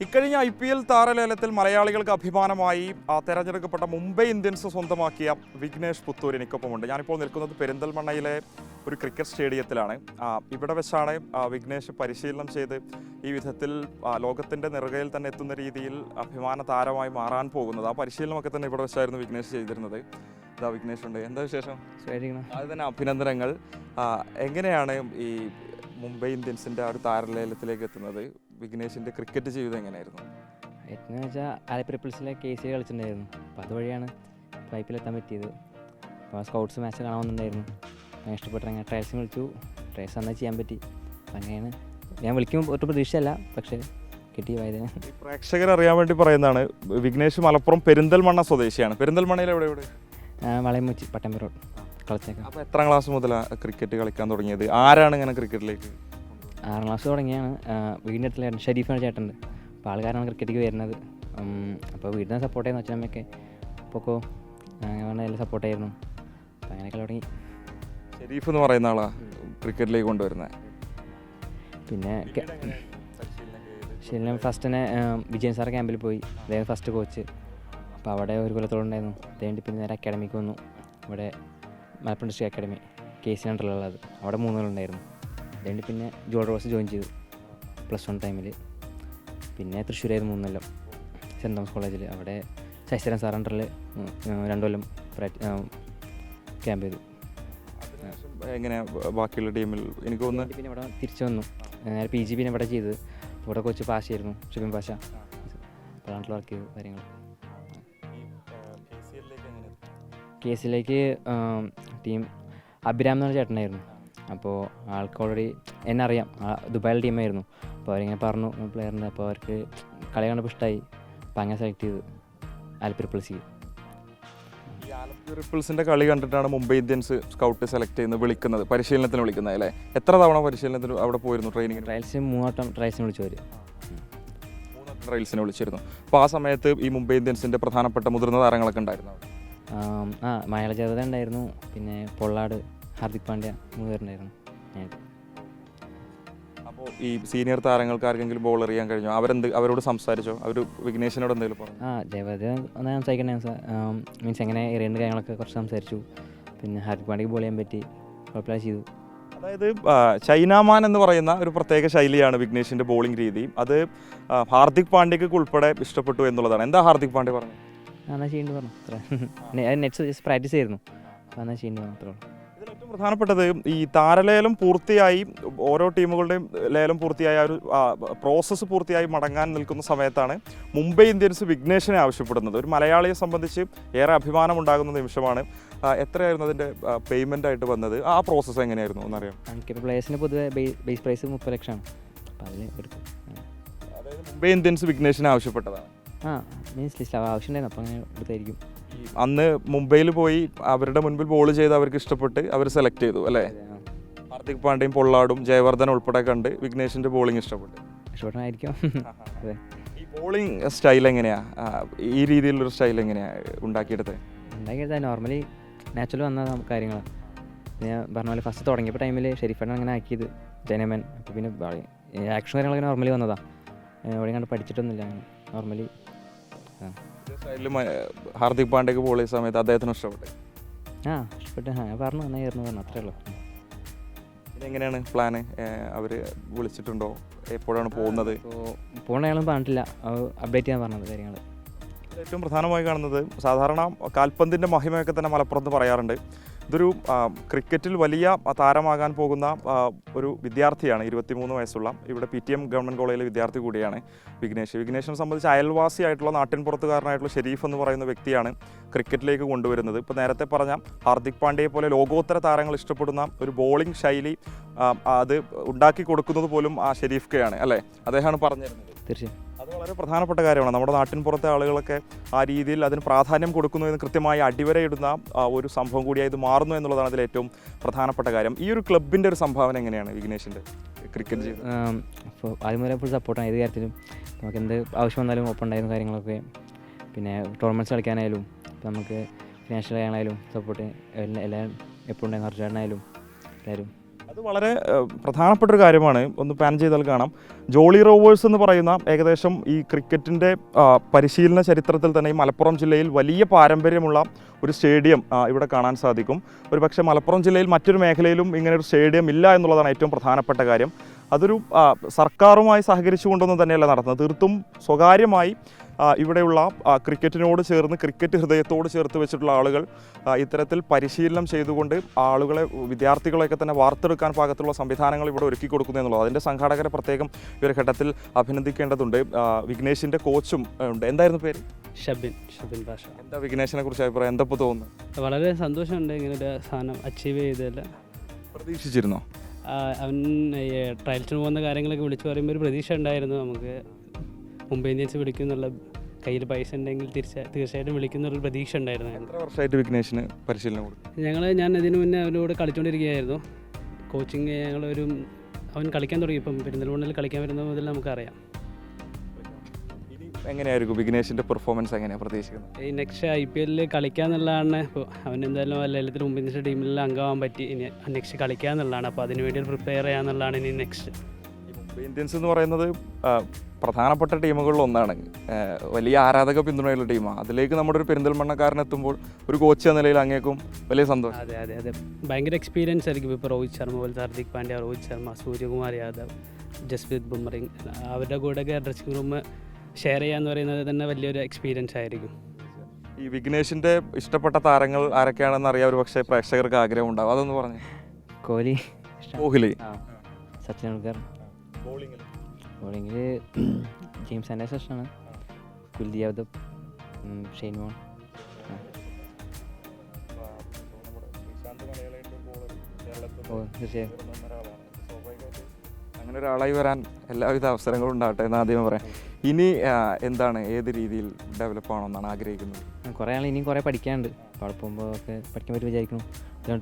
ഇക്കഴിഞ്ഞ IPL താരലേലത്തിൽ മലയാളികൾക്ക് അഭിമാനമായി തെരഞ്ഞെടുക്കപ്പെട്ട മുംബൈ ഇന്ത്യൻസ് സ്വന്തമാക്കിയ വിഘ്നേഷ് പുത്തൂർ എനിക്കൊപ്പമുണ്ട്. ഞാനിപ്പോൾ നിൽക്കുന്നത് പെരിന്തൽമണ്ണയിലെ ഒരു ക്രിക്കറ്റ് സ്റ്റേഡിയത്തിലാണ്. ഇവിടെ വെച്ചാണ് വിഘ്നേഷ് പരിശീലനം ചെയ്ത് ഈ വിധത്തിൽ ലോകത്തിൻ്റെ നെറുകയിൽ തന്നെ എത്തുന്ന രീതിയിൽ അഭിമാന താരമായി മാറാൻ പോകുന്നത്. ആ പരിശീലനമൊക്കെ തന്നെ ഇവിടെ വെച്ചായിരുന്നു വിഘ്നേഷ് ചെയ്തിരുന്നത്. ഇതാ വിഘ്നേഷ് ഉണ്ട്. എന്താ വിശേഷം? അത് തന്നെ അഭിനന്ദനങ്ങൾ. എങ്ങനെയാണ് ഈ മുംബൈ ഇന്ത്യൻസിൻ്റെ ആ ഒരു താരലേലത്തിലേക്ക് എത്തുന്നത്? വിഘ്നേഷിൻ്റെ ക്രിക്കറ്റ് ജീവിതം എങ്ങനെയായിരുന്നു? എന്ന് വെച്ചാൽ ആലപ്പുഴ പിൾസിലെ KC കളിച്ചിട്ടുണ്ടായിരുന്നു. അപ്പോൾ അതുവഴിയാണ് IPL എത്താൻ പറ്റിയത്. അപ്പോൾ സ്കൗട്ട്സ് മാച്ച് കാണാൻ വന്നിട്ടുണ്ടായിരുന്നു. ഞാൻ ഇഷ്ടപ്പെട്ടിറങ്ങി ട്രയൽസിന് വിളിച്ചു. ട്രയൽസ് നന്നായി ചെയ്യാൻ പറ്റി. അപ്പം അങ്ങനെയാണ് ഞാൻ വിളിക്കുമ്പോൾ ഒരു പ്രതീക്ഷയല്ല, പക്ഷേ കിട്ടി പോയത്. പ്രേക്ഷകർ അറിയാൻ വേണ്ടി പറയുന്നതാണ്, വിഘ്നേഷ് മലപ്പുറം പെരിന്തൽമണ്ണ സ്വദേശിയാണ്. പെരിന്തൽമണ്ണയിൽ എവിടെ? വളയമുച്ചി പട്ടമ്പി റോഡ് കളിച്ചേക്കാം. അപ്പോൾ എത്രാം ക്ലാസ് മുതലാണ് ക്രിക്കറ്റ് കളിക്കാൻ തുടങ്ങിയത്? ആരാണ് ഇങ്ങനെ ക്രിക്കറ്റിലേക്ക്? 6ാം ക്ലാസ് തുടങ്ങിയാണ്. വീടിൻ്റെ അടുത്തുള്ള ഷരീഫാണ് ചേട്ടനുണ്ട്. അപ്പോൾ ആൾക്കാരാണ് ക്രിക്കറ്റിലേക്ക് വരുന്നത്. അപ്പോൾ വീട്ടിൽ നിന്ന് സപ്പോർട്ട് ചെയ്യുന്നു. അച്ഛനമ്മയൊക്കെ അപ്പോൾ അങ്ങനെ എല്ലാം സപ്പോർട്ട് ആയിരുന്നു. അപ്പോൾ അങ്ങനെയൊക്കെ തുടങ്ങി. ഷരീഫ് എന്ന് പറയുന്ന ആളാണ് ക്രിക്കറ്റിലേക്ക് കൊണ്ടുവരുന്നത്. പിന്നെ ശരിക്കും ഫസ്റ്റ് തന്നെ വിജയൻ സാർ ക്യാമ്പിൽ പോയി. അദ്ദേഹം ഫസ്റ്റ് കോച്ച്. അപ്പോൾ അവിടെ ഒരു കൊല്ലത്തോളം ഉണ്ടായിരുന്നു. അതുകൊണ്ട് പിന്നെ നേരെ അക്കാഡമിക്ക് വന്നു. ഇവിടെ മലപ്പുറം ഡിസ്ട്രിക്ട് അക്കാഡമി KC സെൻറ്ററിലുള്ളത്. അവിടെ 3 കൊല്ലമുണ്ടായിരുന്നു. അതുകൊണ്ട് പിന്നെ ജോർജ് റോസ് ജോയിൻ ചെയ്തു +1 ടൈമിൽ. പിന്നെ തൃശ്ശൂരായിരുന്നു 3 കൊല്ലം സെൻറ്റ് തോമസ് കോളേജിൽ. അവിടെ ശശിധരൻ സാർ അണ്ടറിൽ 2 കൊല്ലം ക്യാമ്പ് ചെയ്തു. എങ്ങനെ ബാക്കിയുള്ള ടീമിൽ എനിക്ക് തോന്നുന്നു പിന്നെ ഇവിടെ തിരിച്ചു വന്നു. നേരെ PG പിന്നെ ഇവിടെ ചെയ്തത്. ഇവിടെ കോച്ച് പാശയായിരുന്നു, ഷിബിൻ പാശ. അപ്പോൾ നാട്ടിൽ വർക്ക് ചെയ്തു കാര്യങ്ങൾ. KCയിലേക്ക് ടീം അഭിരാം എന്ന് പറഞ്ഞ ചേട്ടനായിരുന്നു. അപ്പോൾ ആൾക്ക് ഓൾറെഡി എന്നെ അറിയാം. ദുബായിലെ ടീമായിരുന്നു. അപ്പോൾ അവരിങ്ങനെ പറഞ്ഞു പ്ലെയറിൻ്റെ. അപ്പോൾ അവർക്ക് കളി കണ്ടപ്പോൾ ഇഷ്ടമായി. അപ്പോൾ അങ്ങനെ സെലക്ട് ചെയ്തു ആലപ്പുഴ പിൾസിക്ക്. ഈ ആലപ്പുഴ റിപ്പിൾസിൻ്റെ കളി കണ്ടിട്ടാണ് മുംബൈ ഇന്ത്യൻസ് സ്കൗട്ട് സെലക്ട് ചെയ്യുന്നത്, വിളിക്കുന്നത്, പരിശീലനത്തിന് വിളിക്കുന്നത് അല്ലേ? എത്ര തവണ പരിശീലനത്തിന് അവിടെ പോയിരുന്നു? ട്രെയിനിങ്ങിന് ട്രയൽസ് 3 വട്ടം ട്രയൽസിന് വിളിച്ചു അവർ. 3 ട്രയൽസിന് വിളിച്ചിരുന്നു. അപ്പോൾ ആ സമയത്ത് ഈ മുംബൈ ഇന്ത്യൻസിൻ്റെ പ്രധാനപ്പെട്ട മുതിർന്ന താരങ്ങളൊക്കെ ഉണ്ടായിരുന്നു. മലയാള ജാഥ ഉണ്ടായിരുന്നു. പിന്നെ പൊള്ളാട്, ഹാർദിക് പാണ്ഡ്യ 3 പേരുണ്ടായിരുന്നു. അപ്പോൾ ഈ സീനിയർ താരങ്ങൾക്ക് ആർക്കെങ്കിലും ബോൾ എറിയാൻ കഴിഞ്ഞോ? അവരോട് സംസാരിച്ചോ? അവർ വിഘ്നേഷിനോട് എന്തെങ്കിലും പറഞ്ഞു? ജയവർദ്ധ ഒന്ന് സംസാരിക്കണേ. മീൻസ് എങ്ങനെ എറിയേണ്ട കാര്യങ്ങളൊക്കെ കുറച്ച് സംസാരിച്ചു. പിന്നെ ഹാർദിക് പാണ്ഡ്യക്ക് ബോൾ ചെയ്യാൻ പറ്റി, കുഴപ്പമില്ല ചെയ്തു. അതായത് ചൈനാമാൻ എന്ന് പറയുന്ന ഒരു പ്രത്യേക ശൈലിയാണ് വിഘ്നേഷിൻ്റെ ബോളിംഗ് രീതി. അത് ഹാർദിക് പാണ്ഡ്യക്ക് ഉൾപ്പെടെ ഇഷ്ടപ്പെട്ടു എന്നുള്ളതാണ്. എന്താ ഹാർദിക് പാണ്ഡ്യ പറഞ്ഞു? എന്നാൽ ചെയ്യേണ്ടി പറഞ്ഞു. അത്ര നെറ്റ്സ് ജസ്റ്റ് പ്രാക്ടീസ് ആയിരുന്നു. എന്നാൽ ചെയ്യേണ്ടി പറഞ്ഞു, അത്രേ ഉള്ളൂ. ഇതിൽ ഏറ്റവും പ്രധാനപ്പെട്ടത് ഈ താരലേലം പൂർത്തിയായി, ഓരോ ടീമുകളുടെയും ലേലം പൂർത്തിയായ ഒരു പ്രോസസ്സ് പൂർത്തിയായി മടങ്ങാൻ നിൽക്കുന്ന സമയത്താണ് മുംബൈ ഇന്ത്യൻസ് വിഘ്നേഷിനെ ആവശ്യപ്പെടുന്നത്. ഒരു മലയാളിയെ സംബന്ധിച്ച് ഏറെ അഭിമാനമുണ്ടാകുന്ന നിമിഷമാണ്. എത്രയായിരുന്നു അതിൻ്റെ പേയ്മെൻ്റ് ആയിട്ട് വന്നത്? ആ പ്രോസസ്സ് എങ്ങനെയായിരുന്നു എന്നറിയാം? അൺകേപ്പ് പ്ലേയേഴ്സിന് പൊതുവെ ബേസ് പ്രൈസ് 30 ലക്ഷമാണ്. അപ്പോൾ അതിൽ എടുക്കും. അതായത് മുംബൈ ഇന്ത്യൻസ് വിഘ്നേഷിനെ ആവശ്യപ്പെട്ടതാണ്. മീൻസ് ലിസ്റ്റ് ആവശ്യമുണ്ടായിരുന്നു. അപ്പോൾ അങ്ങനെ എടുത്തായിരിക്കും. അന്ന് മുംബൈയിൽ പോയി അവരുടെ മുൻപിൽ ബോൾ ചെയ്ത് അവർക്ക് ഇഷ്ടപ്പെട്ട് അവർ സെലക്ട് ചെയ്തു അല്ലേ? ഹാർദിക് പാണ്ഡ്യയും പൊള്ളാടും ജയവർദ്ധൻ ഉൾപ്പെടെ കണ്ട് വിഘ്നേഷിൻ്റെ ബോളിംഗ് ഇഷ്ടപ്പെട്ടായിരിക്കും. ഈ ബോളിംഗ് സ്റ്റൈൽ എങ്ങനെയാ? ഈ രീതിയിലുള്ളൊരു സ്റ്റൈൽ എങ്ങനെയാ ഉണ്ടാക്കിയെടുത്തത്? നോർമലി നാച്ചുറൽ വന്ന കാര്യങ്ങൾ. ഞാൻ പറഞ്ഞ പോലെ ഫസ്റ്റ് തുടങ്ങിയപ്പോൾ ടൈമിൽ ഷെരീഫാണ് അങ്ങനെ ആക്കിയത്, ജനമൻ. അപ്പോൾ പിന്നെ ആക്ഷൻ കാര്യങ്ങളൊക്കെ നോർമലി വന്നതാണ്. എവിടെയും കണ്ട് പഠിച്ചിട്ടൊന്നുമില്ല. അങ്ങനെ നോർമലി സ്റ്റൈലിൽ ഹാർദിക് പാണ്ഡ്യക്ക് ബോൾ ചെയ്ത സമയത്ത് അദ്ദേഹത്തിന് ഇഷ്ടപ്പെട്ടു. ഇഷ്ടപ്പെട്ടു. ഞാൻ പറഞ്ഞു നന്നായിരുന്നു പറഞ്ഞു, അത്രേ ഉള്ളൂ. ഇതെങ്ങനെയാണ് പ്ലാന്? അവർ വിളിച്ചിട്ടുണ്ടോ? എപ്പോഴാണ് പോകുന്നത്? പോകേണ്ട ആളും പറഞ്ഞിട്ടില്ല. അപ്ഡേറ്റ് ചെയ്യാൻ പറഞ്ഞത് കാര്യങ്ങൾ. ഏറ്റവും പ്രധാനമായി കാണുന്നത്, സാധാരണ കാൽപന്തിൻ്റെ മഹിമയൊക്കെ തന്നെ മലപ്പുറത്ത് പറയാറുണ്ട്. ഇതൊരു ക്രിക്കറ്റിൽ വലിയ താരമാകാൻ പോകുന്ന ഒരു വിദ്യാർത്ഥിയാണ്. 23 വയസ്സുള്ള ഇവിടെ PTM ഗവൺമെൻറ് കോളേജിലെ വിദ്യാർത്ഥി കൂടിയാണ് വിഘ്നേഷ്. വിഘ്നേഷിനെ സംബന്ധിച്ച് അയൽവാസിയായിട്ടുള്ള നാട്ടിൻപുറത്തുകാരനായിട്ടുള്ള ഷെരീഫ് എന്ന് പറയുന്ന വ്യക്തിയാണ് ക്രിക്കറ്റിലേക്ക് കൊണ്ടുവരുന്നത്. ഇപ്പോൾ നേരത്തെ പറഞ്ഞ ഹാർദിക് പാണ്ഡ്യയെ പോലെ ലോകോത്തര താരങ്ങൾ ഇഷ്ടപ്പെടുന്ന ഒരു ബോളിംഗ് ശൈലി അത് ഉണ്ടാക്കി കൊടുക്കുന്നത് പോലും ആ ഷെരീഫ്ക്കയാണ് അല്ലേ? അദ്ദേഹമാണ് പറഞ്ഞിരുന്നത്. തീർച്ചയായും അത് വളരെ പ്രധാനപ്പെട്ട കാര്യമാണ്. നമ്മുടെ നാട്ടിൻപുറത്തെ ആളുകളൊക്കെ ആ രീതിയിൽ അതിന് പ്രാധാന്യം കൊടുക്കുന്നു എന്ന് കൃത്യമായി അടിവരയിടുന്ന ഒരു സംഭവം കൂടിയായി ഇത് മാറുന്നു എന്നുള്ളതാണ് അതിൽ ഏറ്റവും പ്രധാനപ്പെട്ട കാര്യം. ഈ ഒരു ക്ലബിൻ്റെ ഒരു സംഭാവന എങ്ങനെയാണ് വിഘ്നേഷിൻ്റെ ക്രിക്കറ്റ് ജീവിതം? അപ്പോൾ ആദ്യം മുതലേ ഫുൾ സപ്പോർട്ടാണ് ഏത് കാര്യത്തിലും. നമുക്ക് എന്ത് ആവശ്യം വന്നാലും ഒപ്പം ഉണ്ടായിരുന്ന കാര്യങ്ങളൊക്കെ. പിന്നെ ടൂർണമെൻറ്റ്സ് കളിക്കാനായാലും നമുക്ക് ഫിനാൻഷ്യൽ കാര്യങ്ങളായാലും സപ്പോർട്ട് എല്ലാം എപ്പോഴും ഉണ്ടായിരുന്നു. അർജുനായാലും എല്ലാവരും അത് വളരെ പ്രധാനപ്പെട്ട ഒരു കാര്യമാണ്. ഒന്ന് പാൻ ചെയ്താൽ കാണാം. ജോളി റോവേഴ്സ് എന്ന് പറയുന്ന ഏകദേശം ഈ ക്രിക്കറ്റിൻ്റെ പരിശീലന ചരിത്രത്തിൽ തന്നെ ഈ മലപ്പുറം ജില്ലയിൽ വലിയ പാരമ്പര്യമുള്ള ഒരു സ്റ്റേഡിയം ഇവിടെ കാണാൻ സാധിക്കും. ഒരു പക്ഷേ മലപ്പുറം ജില്ലയിൽ മറ്റൊരു മേഖലയിലും ഇങ്ങനെ ഒരു സ്റ്റേഡിയം ഇല്ല എന്നുള്ളതാണ് ഏറ്റവും പ്രധാനപ്പെട്ട കാര്യം. അതൊരു സർക്കാരുമായി സഹകരിച്ചുകൊണ്ടൊന്നും തന്നെയല്ല നടത്തുന്നത്. തീർത്തും സ്വകാര്യമായി ഇവിടെയുള്ള ക്രിക്കറ്റിനോട് ചേർന്ന് ക്രിക്കറ്റ് ഹൃദയത്തോട് ചേർത്ത് വെച്ചിട്ടുള്ള ആളുകൾ ഇത്തരത്തിൽ പരിശീലനം ചെയ്തുകൊണ്ട് ആളുകളെ വിദ്യാർത്ഥികളെയൊക്കെ തന്നെ വാർത്തെടുക്കാൻ പാകത്തുള്ള സംവിധാനങ്ങൾ ഇവിടെ ഒരുക്കി കൊടുക്കുന്നു എന്നുള്ളത് അതിൻ്റെ സംഘാടകരെ പ്രത്യേകം ഈ ഒരു ഘട്ടത്തിൽ അഭിനന്ദിക്കേണ്ടതുണ്ട്. വിഘ്നേഷിൻ്റെ കോച്ചും ഉണ്ട്. എന്തായിരുന്നു പേര്? ഷബിൻ ഭാഷ. എന്താ വിഘ്നേഷിനെ കുറിച്ച് അഭിപ്രായം? എന്താ ഇപ്പോൾ തോന്നുന്നത്? വളരെ സന്തോഷമുണ്ട് ഇങ്ങനെ ഒരു സാധനം അച്ചീവ് ചെയ്തതല്ല. പ്രതീക്ഷിച്ചിരുന്നോ? അവൻ ട്രയൽസിന് പോകുന്ന കാര്യങ്ങളൊക്കെ വിളിച്ചു പറയുമ്പോൾ ഒരു പ്രതീക്ഷ ഉണ്ടായിരുന്നു. നമുക്ക് മുംബൈ ഇന്ത്യൻസ് വിളിക്കും എന്നുള്ള, കയ്യിൽ പൈസ ഉണ്ടെങ്കിൽ തീർച്ചയായിട്ടും വിളിക്കുന്നൊരു പ്രതീക്ഷ ഉണ്ടായിരുന്നു. എത്ര വർഷമായിട്ട് വിഘ്നേഷിന് പരിശീലനം കൊടുക്കും? ഞാൻ ഇതിനു മുന്നേ അവനോട് കളിച്ചുകൊണ്ടിരിക്കുകയായിരുന്നു. കോച്ചിങ് അവൻ കളിക്കാൻ തുടങ്ങി. ഇപ്പം പെരിന്തൽമണ്ണയിൽ കളിക്കാൻ വരുന്നത് മുതൽ നമുക്കറിയാം. എങ്ങനെയായിരിക്കും വിഘ്നേഷിൻ്റെ പെർഫോമൻസ് എങ്ങനെയാണ് പ്രതീക്ഷിക്കുന്നത്? ഈ നെക്സ്റ്റ് IPL കളിക്കാന്നുള്ളതാണ്. ഇപ്പോൾ അവൻ എന്തായാലും ലേലത്തിൽ മുംബൈ ഇന്ത്യൻസ് ടീമിൽ അംഗമാകാൻ പറ്റി. ഇനി നെക്സ്റ്റ് കളിക്കാന്നുള്ളതാണ്. അപ്പോൾ അതിന് വേണ്ടി പ്രിപ്പയർ ചെയ്യാന്നുള്ളതാണ് ഇനി നെക്സ്റ്റ്. മുംബൈ ഇന്ത്യൻസ് എന്ന് പറയുന്നത് പ്രധാനപ്പെട്ട ടീമുകളിൽ ഒന്നാണ്. വലിയ ആരാധക പിന്തുണയുള്ള ടീമാണ്. അതിലേക്ക് നമ്മുടെ ഒരു പെരിന്തൽമണ്ണക്കാരനെത്തുമ്പോൾ ഒരു കോച്ച് എന്ന നിലയിൽ അങ്ങേക്കും വലിയ സന്തോഷം. അതെ ഭയങ്കര എക്സ്പീരിയൻസ് ആയിരിക്കും. ഇപ്പോൾ രോഹിത് ശർമ്മ പോലെ, ഹാർദിക് പാണ്ഡ്യ, രോഹിത് ശർമ്മ, സൂര്യകുമാർ യാദവ്, ജസ്പ്രീത് ബുംറ, അവരുടെ കൂടെയൊക്കെ ഡ്രസ്സിംഗ് റൂം ഷെയർ ചെയ്യാന്ന് പറയുന്നത് തന്നെ വലിയൊരു എക്സ്പീരിയൻസ് ആയിരിക്കും. ഈ വിഘ്നേഷിൻ്റെ ഇഷ്ടപ്പെട്ട താരങ്ങൾ ആരൊക്കെയാണെന്ന് അറിയാം. ഒരു പക്ഷേ പ്രേക്ഷകർക്ക് ആഗ്രഹം ഉണ്ടാവും. അതൊന്ന് പറഞ്ഞു. കോഹ്ലി, സച്ചിൻ ടെണ്ടുൽക്കർ. ബോളിങ്ങിൽ ജെയിംസ് ആൻഡേഴ്സൺ ഇഷ്ടമാണ്. Kuldeep Yadav, Shane Warne. തീർച്ചയായും അങ്ങനെ ഒരാളായി വരാൻ എല്ലാവിധ അവസരങ്ങളും ഉണ്ടാവട്ടെ എന്ന് ആദ്യമേ പറയാം. ഇനി എന്താണ്, ഏത് രീതിയിൽ ഡെവലപ്പ് ആവണമെന്നാണ് ആഗ്രഹിക്കുന്നത്? കുറേ ആൾ ഇനിയും കുറേ പഠിക്കാനുണ്ട്. അപ്പോൾ അവിടെ പോകുമ്പോൾ ഒക്കെ പഠിക്കാൻ പറ്റും വിചാരിക്കുന്നു.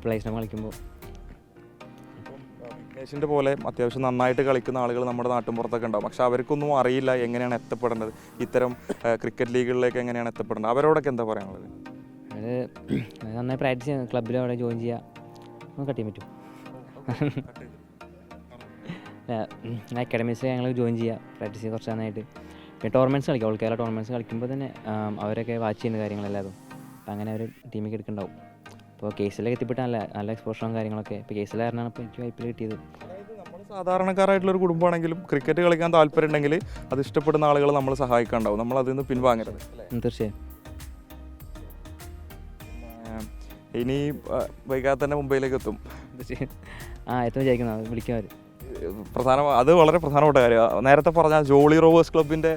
പ്ലേസിനെ കളിക്കുമ്പോൾ വിഘ്നേഷിൻ്റെ പോലെ അത്യാവശ്യം നന്നായിട്ട് കളിക്കുന്ന ആളുകൾ നമ്മുടെ നാട്ടിൻ പുറത്തൊക്കെ ഉണ്ടാവും. പക്ഷെ അവർക്കൊന്നും അറിയില്ല എങ്ങനെയാണ് എത്തപ്പെടേണ്ടത്, ഇത്തരം ക്രിക്കറ്റ് ലീഗുകളിലേക്ക് എങ്ങനെയാണ് എത്തപ്പെടേണ്ടത്. അവരോടൊക്കെ എന്താ പറയാനുള്ളത്? അത് നന്നായി പ്രാക്ടീസ് ചെയ്യുക, ക്ലബ്ബിൽ അവിടെ ജോയിൻ ചെയ്യുക. നമുക്ക് കട്ട് ചെയ്യാൻ പറ്റും. അക്കാഡമീസിൽ ഞങ്ങൾ ജോയിൻ ചെയ്യുക, പ്രാക്ടീസ് ചെയ്യുക കുറച്ച് നന്നായിട്ട്. പിന്നെ ടൂർണമെൻറ്റ്സ് കളിക്കുക. ഓൾ കേരള ടൂർണമെൻറ്റ്സ് കളിക്കുമ്പോൾ തന്നെ അവരൊക്കെ വാച്ച് ചെയ്യുന്ന കാര്യങ്ങളെല്ലാതും. അപ്പം അങ്ങനെ അവർ ടീമിലേക്ക് എടുക്കുന്നുണ്ടാവും. അപ്പോൾ കേസിലൊക്കെ എത്തിപ്പെട്ട് നല്ല എക്സ്പോഷറും കാര്യങ്ങളൊക്കെ. ഇപ്പോൾ കേസിൽ കാരണമാണ് ഇപ്പോൾ എനിക്ക് IPL കിട്ടിയത്. നമ്മൾ സാധാരണക്കാരായിട്ടുള്ളൊരു കുടുംബമാണെങ്കിലും ക്രിക്കറ്റ് കളിക്കാൻ താല്പര്യം ഉണ്ടെങ്കിൽ അത് ഇഷ്ടപ്പെടുന്ന ആളുകൾ നമ്മൾ സഹായിക്കാനുണ്ടാവും. നമ്മൾ അതിൽ നിന്ന് പിൻവാങ്ങരുത്. തീർച്ചയായും. ഇനി വൈകാതെ തന്നെ മുംബൈയിലേക്ക് എത്തും. എത്തും വിചാരിക്കുന്നു. അത് വിളിക്കും അവർ. അത് വളരെ പ്രധാനപ്പെട്ട കാര്യമാണ്. നേരത്തെ പറഞ്ഞ ജോളി റോവേഴ്സ് ക്ലബിൻ്റെ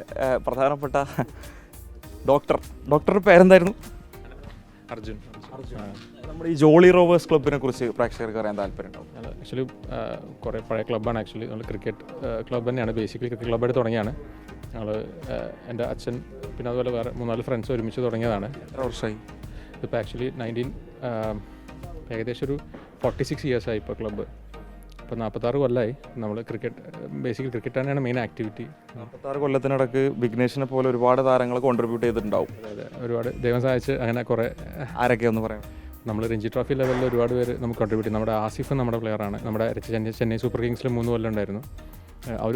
പ്രധാനപ്പെട്ട ഡോക്ടറുടെ പേരെന്തായിരുന്നു? അർജുൻ. നമ്മുടെ ഈ ജോളി റോവേഴ്സ് ക്ലബിനെ കുറിച്ച് പ്രേക്ഷകർക്ക് അറിയാൻ താല്പര്യമുണ്ടാവും. ആക്ച്വലി കുറേ പഴയ ക്ലബ്ബാണ്. ആക്ച്വലി നമ്മൾ ക്രിക്കറ്റ് ക്ലബ്ബ് തന്നെയാണ്. ബേസിക്കലി ക്രിക്കറ്റ് ക്ലബ്ബായിട്ട് തുടങ്ങിയാണ് ഞങ്ങൾ. എൻ്റെ അച്ഛൻ പിന്നെ അതുപോലെ വേറെ 3-4 ഫ്രണ്ട്സ് ഒരുമിച്ച് തുടങ്ങിയതാണ്. എത്ര വർഷമായി? ഇപ്പോൾ ആക്ച്വലി ഏകദേശം ഒരു 46 ഇയേഴ്സായി ഇപ്പോൾ ക്ലബ്ബ്. ഇപ്പോൾ 46 കൊല്ലമായി നമ്മൾ ക്രിക്കറ്റ്, ബേസിക്കലി ക്രിക്കറ്റ് തന്നെയാണ് മെയിൻ ആക്ടിവിറ്റി. 46 കൊല്ലത്തിനിടയ്ക്ക് വിഘ്നേഷിനെ പോലെ ഒരുപാട് താരങ്ങൾ കോൺട്രിബ്യൂട്ട് ചെയ്തിട്ടുണ്ടാവും. അതെ, ഒരുപാട് ദൈവം സഹായിച്ച് അങ്ങനെ കുറേ. ആരൊക്കെയൊന്ന് പറയാം? നമ്മൾ രഞ്ജി ട്രോഫി ലെവലിൽ ഒരുപാട് പേര് നമുക്ക് കോൺട്രിബ്യൂട്ട് ചെയ്യും. നമ്മുടെ ആസിഫ് നമ്മുടെ പ്ലെയറാണ്. നമ്മുടെ ചെന്നൈ സൂപ്പർ കിങ്സിൽ 3 കൊല്ലം ഉണ്ടായിരുന്നു.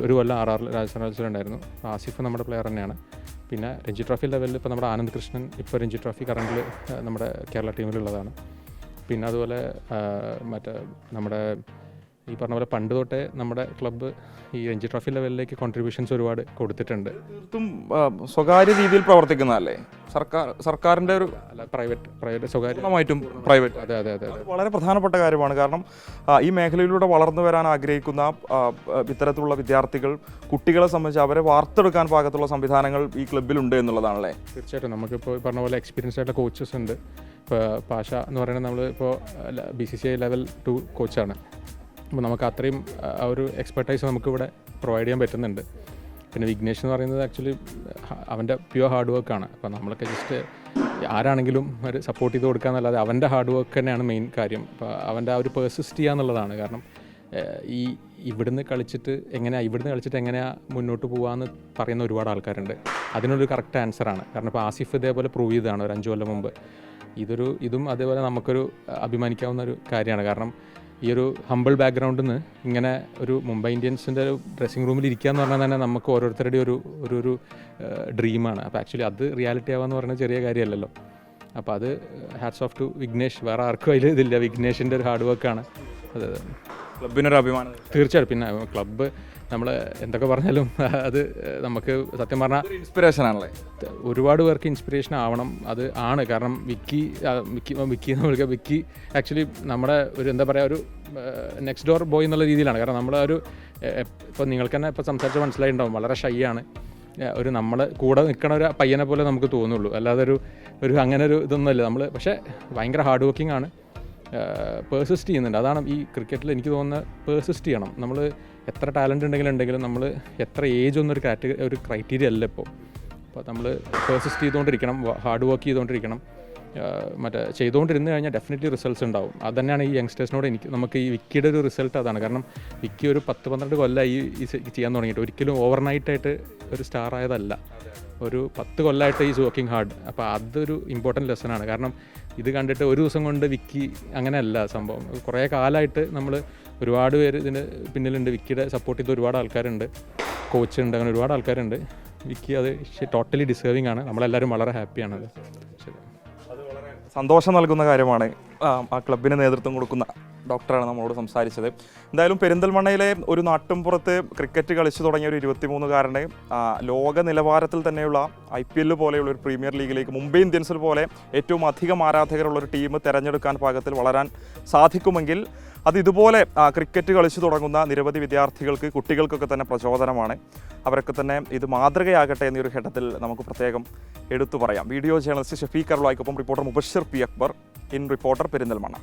ഒരു കൊല്ലം RR രാജസ്ഥാൻ റോയൽസിൽ ഉണ്ടായിരുന്നു. ആസിഫ് നമ്മുടെ പ്ലെയർ തന്നെയാണ്. പിന്നെ രഞ്ജി ട്രോഫി ലെവലിൽ ഇപ്പോൾ നമ്മുടെ ആനന്ദ് കൃഷ്ണൻ ഇപ്പോൾ രഞ്ജി ട്രോഫി കറണ്ടിൽ നമ്മുടെ കേരള ടീമിലുള്ളതാണ്. പിന്നെ അതുപോലെ നമ്മുടെ ഈ പറഞ്ഞ പോലെ പണ്ട് തൊട്ടേ നമ്മുടെ ക്ലബ്ബ് ഈ രഞ്ജി ട്രോഫി ലെവലിലേക്ക് കോൺട്രിബ്യൂഷൻസ് ഒരുപാട് കൊടുത്തിട്ടുണ്ട്. തീർത്തും സ്വകാര്യ രീതിയിൽ പ്രവർത്തിക്കുന്നതല്ലേ? സർക്കാരിൻ്റെ ഒരു അല്ല, പ്രൈവറ്റ് സ്വകാര്യമായിട്ടും പ്രൈവറ്റ്. അതെ വളരെ പ്രധാനപ്പെട്ട കാര്യമാണ്. കാരണം ഈ മേഖലയിലൂടെ വളർന്നു വരാൻ ആഗ്രഹിക്കുന്ന ഇത്തരത്തിലുള്ള വിദ്യാർത്ഥികൾ, കുട്ടികളെ സംബന്ധിച്ച് അവരെ വാർത്തെടുക്കാൻ പാകത്തുള്ള സംവിധാനങ്ങൾ ഈ ക്ലബ്ബിലുണ്ട് എന്നുള്ളതാണല്ലേ? തീർച്ചയായിട്ടും. നമുക്കിപ്പോൾ ഈ പറഞ്ഞ പോലെ എക്സ്പീരിയൻസ് ആയിട്ടുള്ള കോച്ചസ് ഉണ്ട്. ഇപ്പോൾ പാഷ എന്ന് പറയുന്നത് നമ്മളിപ്പോൾ BCCI ലെവൽ 2 കോച്ചാണ്. അപ്പോൾ നമുക്ക് അത്രയും ഒരു എക്സ്പെർട്ടൈസ് നമുക്കിവിടെ പ്രൊവൈഡ് ചെയ്യാൻ പറ്റുന്നുണ്ട്. പിന്നെ വിഘ്നേഷ് എന്ന് പറയുന്നത് ആക്ച്വലി അവൻ്റെ പ്യുവർ ഹാർഡ് വർക്കാണ്. അപ്പോൾ നമ്മളൊക്കെ ജസ്റ്റ് ആരാണെങ്കിലും ഒരു സപ്പോർട്ട് ചെയ്ത് കൊടുക്കുക എന്നല്ലാതെ അവൻ്റെ ഹാർഡ് വർക്ക് തന്നെയാണ് മെയിൻ കാര്യം. അപ്പോൾ അവൻ്റെ ആ ഒരു പെർസിസ്റ്റ് ചെയ്യുക എന്നുള്ളതാണ്. കാരണം ഇവിടുന്ന് കളിച്ചിട്ട് എങ്ങനെയാണ് മുന്നോട്ട് പോകാമെന്ന് പറയുന്ന ഒരുപാട് ആൾക്കാരുണ്ട്. അതിനൊരു കറക്റ്റ് ആൻസറാണ്. കാരണം ഇപ്പോൾ ആസിഫ് ഇതേപോലെ പ്രൂവ് ചെയ്തതാണ് ഒരു 5 കൊല്ലം മുമ്പ്. ഇതും അതേപോലെ നമുക്കൊരു അഭിമാനിക്കാവുന്ന ഒരു കാര്യമാണ്. കാരണം ഈ ഒരു ഹമ്പിൾ ബാക്ക്ഗ്രൗണ്ടിൽ നിന്ന് ഇങ്ങനെ ഒരു മുംബൈ ഇന്ത്യൻസിൻ്റെ ഒരു ഡ്രസ്സിംഗ് റൂമിൽ ഇരിക്കുക എന്ന് പറഞ്ഞാൽ തന്നെ നമുക്ക് ഓരോരുത്തരുടെയും ഒരു ഡ്രീമാണ്. അപ്പോൾ ആക്ച്വലി അത് റിയാലിറ്റി ആവാന്ന് പറയുന്നത് ചെറിയ കാര്യമല്ലല്ലോ. അപ്പോൾ അത് ഹാറ്റ്സ് ഓഫ് ടു വിഘ്നേഷ്. വേറെ ആർക്കും അതിൽ ഇതില്ല, വിഘ്നേഷിൻ്റെ ഒരു ഹാർഡ് വർക്കാണ് അത്. ക്ലബിനൊരു അഭിമാനം. തീർച്ചയായിട്ടും. പിന്നെ ക്ലബ്ബ് നമ്മൾ എന്തൊക്കെ പറഞ്ഞാലും അത് നമുക്ക് സത്യം പറഞ്ഞാൽ ഇൻസ്പിറേഷൻ ആണല്ലേ. ഒരുപാട് പേർക്ക് ഇൻസ്പിറേഷൻ ആവണം. അത് ആണ്. കാരണം വിക്കി എന്ന് വിളിക്കുക, വിക്കി ആക്ച്വലി നമ്മുടെ ഒരു എന്താ പറയുക, ഒരു നെക്സ്റ്റ് ഡോർ ബോയ് എന്നുള്ള രീതിയിലാണ്. കാരണം നമ്മളൊരു ഇപ്പോൾ നിങ്ങൾക്ക് തന്നെ ഇപ്പോൾ സംസാരിച്ച് മനസ്സിലായിട്ടുണ്ടാവും, വളരെ ഷൈ ആണ്. ഒരു നമ്മൾ കൂടെ നിൽക്കണ ഒരു പയ്യനെ പോലെ നമുക്ക് തോന്നുള്ളൂ, അല്ലാതെ ഒരു അങ്ങനെ ഒരു ഇതൊന്നുമില്ല നമ്മൾ. പക്ഷേ ഭയങ്കര ഹാർഡ് വർക്കിംഗ് ആണ്, പേഴ്സിസ്റ്റ് ചെയ്യുന്നുണ്ട്. അതാണ് ഈ ക്രിക്കറ്റിൽ എനിക്ക് തോന്നുന്നത്, പേഴ്സിസ്റ്റ് ചെയ്യണം. നമ്മൾ എത്ര ടാലൻറ്റ് ഉണ്ടെങ്കിലും നമ്മൾ എത്ര ഏജ് ഒന്നും ഒരു ക്രൈറ്റീരിയ അല്ല ഇപ്പോൾ. അപ്പോൾ നമ്മൾ പേഴ്സിസ്റ്റ് ചെയ്തുകൊണ്ടിരിക്കണം, ഹാർഡ് വർക്ക് ചെയ്തുകൊണ്ടിരിക്കണം. ചെയ്തുകൊണ്ടിരുന്ന് കഴിഞ്ഞാൽ ഡെഫിനറ്റ്ലി റിസൾട്ട്സ് ഉണ്ടാവും. അത് തന്നെയാണ് ഈ യങ്സ്റ്റേഴ്സിനോട് നമുക്ക് ഈ വിക്കിയുടെ ഒരു റിസൾട്ട് അതാണ്. കാരണം വിക്കി ഒരു 10-12 കൊല്ലമായി ഈ ചെയ്യാൻ തുടങ്ങിയിട്ട്, ഒരിക്കലും ഓവർനൈറ്റായിട്ട് ഒരു സ്റ്റാർ ആയതല്ല. ഒരു 10 കൊല്ലമായിട്ട് ഈസ് വർക്കിംഗ് ഹാർഡ്. അപ്പോൾ അതൊരു ഇമ്പോർട്ടൻറ്റ് ലെസനാണ്. കാരണം ഇത് കണ്ടിട്ട് ഒരു ദിവസം കൊണ്ട് വിക്കി അങ്ങനെയല്ല സംഭവം. കുറേ കാലമായിട്ട് നമ്മൾ ഒരുപാട് പേര് ഇതിന് പിന്നിലുണ്ട്. വിക്കിയുടെ സപ്പോർട്ട് ചെയ്ത ഒരുപാട് ആൾക്കാരുണ്ട്, കോച്ച് ഉണ്ട്, അങ്ങനെ ഒരുപാട് ആൾക്കാരുണ്ട്. വിക്കി അത് ടോട്ടലി ഡിസേർവിംഗ് ആണ്. നമ്മളെല്ലാവരും വളരെ ഹാപ്പിയാണത്. ശരി, സന്തോഷം നൽകുന്ന കാര്യമാണ്. ആ ക്ലബിന് നേതൃത്വം കൊടുക്കുന്ന ഡോക്ടറാണ് നമ്മളോട് സംസാരിച്ചത്. എന്തായാലും പെരിന്തൽമണ്ണയിലെ ഒരു നാട്ടിൻപുറത്ത് ക്രിക്കറ്റ് കളിച്ചു തുടങ്ങിയ ഒരു 23-കാരന് ലോക നിലവാരത്തിൽ തന്നെയുള്ള IPL പോലെയുള്ള ഒരു പ്രീമിയർ ലീഗിലേക്ക്, മുംബൈ ഇന്ത്യൻസിൽ പോലെ ഏറ്റവും അധികം ആരാധകരുള്ള ഒരു ടീം തിരഞ്ഞെടുക്കാൻ പാകത്തിൽ വളരാൻ സാധിക്കുമെങ്കിൽ അത് ഇതുപോലെ ക്രിക്കറ്റ് കളിച്ചു തുടങ്ങുന്ന നിരവധി വിദ്യാർത്ഥികൾക്ക്, കുട്ടികൾക്കൊക്കെ തന്നെ പ്രചോദനമാണ്. അവരൊക്കെ തന്നെ ഇത് മാതൃകയാകട്ടെ എന്നൊരു ഘട്ടത്തിൽ നമുക്ക് പ്രത്യേകം എടുത്തു പറയാം. വീഡിയോ ജേർണലിസ്റ്റ് ഷഫീഖ് അർവായ്ക്കൊപ്പം reporter Mubashir P Akbar, in reporter Perinthalmanna.